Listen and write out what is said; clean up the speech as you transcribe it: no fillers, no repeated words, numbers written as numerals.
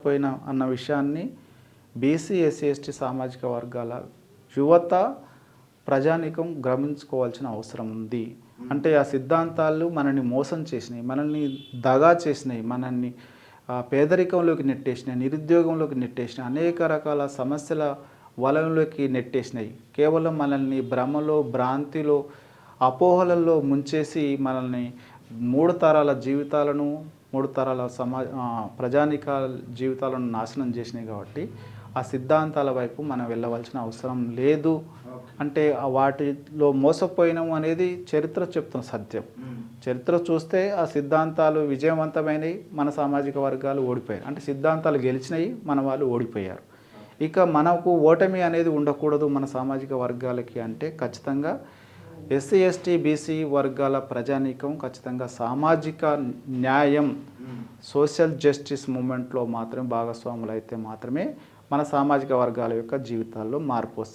పోయిన అన్న విషయాన్ని బీసీ, ఎస్సీ, ఎస్టీ సామాజిక వర్గాల యువత, ప్రజానీకం గమనించుకోవాల్సిన అవసరం ఉంది. అంటే ఆ సిద్ధాంతాలు మనల్ని మోసం చేసినాయి, మనల్ని దగా చేసినాయి, మనల్ని పేదరికంలోకి నెట్టేసినాయి, నిరుద్యోగంలోకి నెట్టేసినాయి, అనేక రకాల సమస్యల వలయంలోకి నెట్టేసినాయి. కేవలం మనల్ని భ్రమలో, భ్రాంతిలో, అపోహలలో ముంచేసి మనల్ని 3 తరాల జీవితాలను, 3 తరాల ప్రజానీకాల జీవితాలను నాశనం చేసినాయి. కాబట్టి ఆ సిద్ధాంతాల వైపు మనం వెళ్ళవలసిన అవసరం లేదు. అంటే వాటిలో మోసపోయినాము అనేది చరిత్ర చెప్తున్న సత్యం. చరిత్ర చూస్తే ఆ సిద్ధాంతాలు విజయవంతమైనవి, మన సామాజిక వర్గాలు ఓడిపోయారు. అంటే సిద్ధాంతాలు గెలిచినాయి, మన వాళ్ళు ఓడిపోయారు. ఇక మనకు ఓటమి అనేది ఉండకూడదు మన సామాజిక వర్గాలకి అంటే ఖచ్చితంగా ఎస్సీ, ఎస్టీ, బీసీ వర్గాల ప్రజానీకం ఖచ్చితంగా సామాజిక న్యాయం, సోషల్ జస్టిస్ మూమెంట్లో మాత్రమే భాగస్వాములు అయితే మాత్రమే మన సామాజిక వర్గాల యొక్క జీవితాల్లో మార్పు వస్తుంది.